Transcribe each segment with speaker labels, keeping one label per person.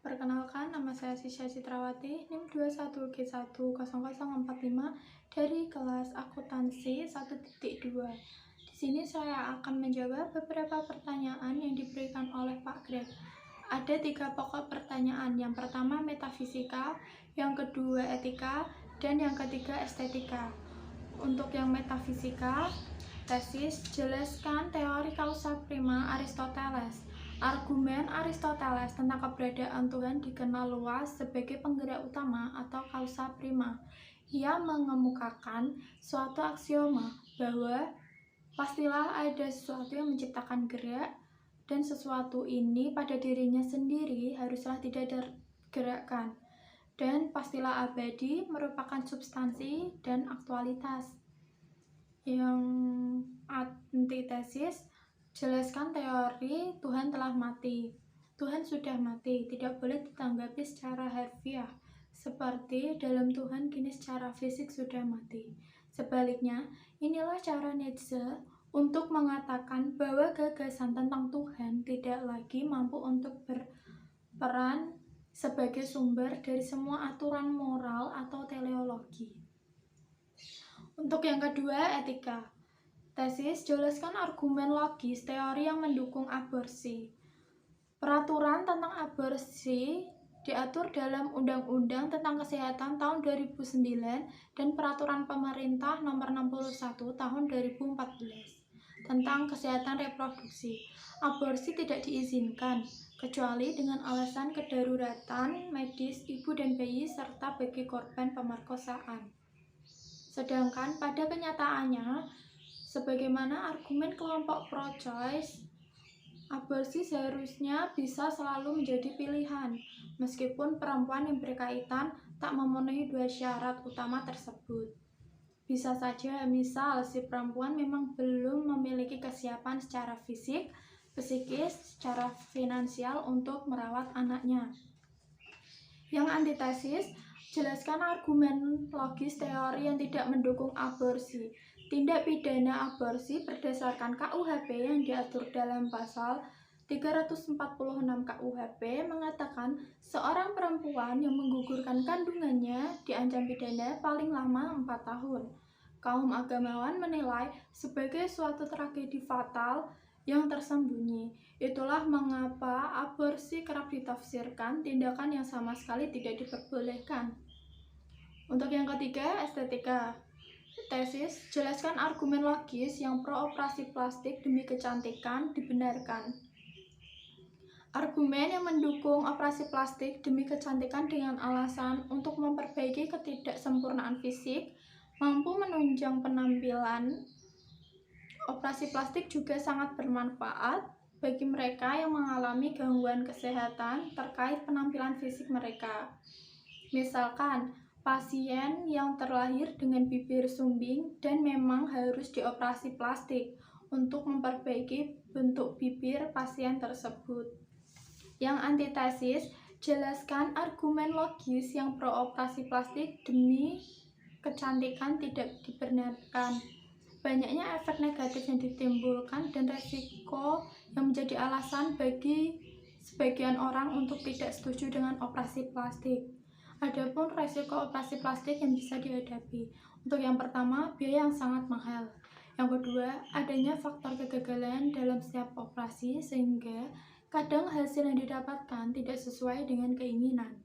Speaker 1: Perkenalkan, nama saya Sisya Citrawati, NIM 21G10045 dari kelas akuntansi 1.2. Di sini saya akan menjawab beberapa pertanyaan yang diberikan oleh Pak Greg. Ada 3 pokok pertanyaan. Yang pertama metafisika, yang kedua etika, dan yang ketiga estetika. Untuk yang metafisika, tesis jelaskan teori kausa prima Aristoteles. Argumen Aristoteles tentang keberadaan Tuhan dikenal luas sebagai penggerak utama atau kausa prima. Ia mengemukakan suatu aksioma bahwa pastilah ada sesuatu yang menciptakan gerak, dan sesuatu ini pada dirinya sendiri haruslah tidak digerakkan, dan pastilah abadi merupakan substansi dan aktualitas. Yang antitesis, jelaskan teori Tuhan telah mati. Tuhan sudah mati, tidak boleh ditanggapi secara harfiah, seperti dalam Tuhan kini secara fisik sudah mati. Sebaliknya, inilah cara Nietzsche untuk mengatakan bahwa gagasan tentang Tuhan tidak lagi mampu untuk berperan sebagai sumber dari semua aturan moral atau teleologi. Untuk yang kedua, etika. Tesis jelaskan argumen logis teori yang mendukung aborsi. Peraturan tentang aborsi diatur dalam Undang-Undang tentang Kesehatan tahun 2009 dan Peraturan Pemerintah Nomor 61 tahun 2014 tentang kesehatan reproduksi. Aborsi tidak diizinkan kecuali dengan alasan kedaruratan medis ibu dan bayi serta bagi korban pemerkosaan. Sedangkan pada kenyataannya, sebagaimana argumen kelompok pro-choice, aborsi seharusnya bisa selalu menjadi pilihan, meskipun perempuan yang berkaitan tak memenuhi 2 syarat utama tersebut. Bisa saja, misal si perempuan memang belum memiliki kesiapan secara fisik, psikis, secara finansial untuk merawat anaknya. Yang antitesis, jelaskan argumen logis teori yang tidak mendukung aborsi. Tindak pidana aborsi berdasarkan KUHP yang diatur dalam pasal 346 KUHP mengatakan seorang perempuan yang menggugurkan kandungannya diancam pidana paling lama 4 tahun. Kaum agamawan menilai sebagai suatu tragedi fatal yang tersembunyi. Itulah mengapa aborsi kerap ditafsirkan tindakan yang sama sekali tidak diperbolehkan. Untuk yang ketiga, estetika. Tesis jelaskan argumen logis yang pro operasi plastik demi kecantikan dibenarkan. Argumen yang mendukung operasi plastik demi kecantikan dengan alasan untuk memperbaiki ketidaksempurnaan fisik, mampu menunjang penampilan. Operasi plastik juga sangat bermanfaat bagi mereka yang mengalami gangguan kesehatan terkait penampilan fisik mereka. Misalkan, pasien yang terlahir dengan bibir sumbing dan memang harus dioperasi plastik untuk memperbaiki bentuk bibir pasien tersebut. Yang antitesis, jelaskan argumen logis yang pro operasi plastik demi kecantikan tidak dibenarkan. Banyaknya efek negatif yang ditimbulkan dan resiko yang menjadi alasan bagi sebagian orang untuk tidak setuju dengan operasi plastik. Adapun resiko operasi plastik yang bisa dihadapi. Untuk yang pertama, biaya yang sangat mahal. Yang kedua, adanya faktor kegagalan dalam setiap operasi sehingga kadang hasil yang didapatkan tidak sesuai dengan keinginan.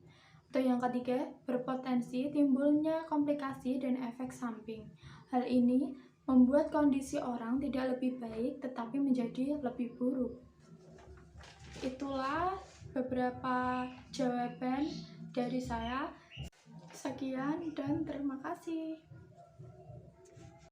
Speaker 1: Untuk yang ketiga, berpotensi timbulnya komplikasi dan efek samping. Hal ini membuat kondisi orang tidak lebih baik tetapi menjadi lebih buruk. Itulah beberapa jawaban dari saya. Sekian dan terima kasih.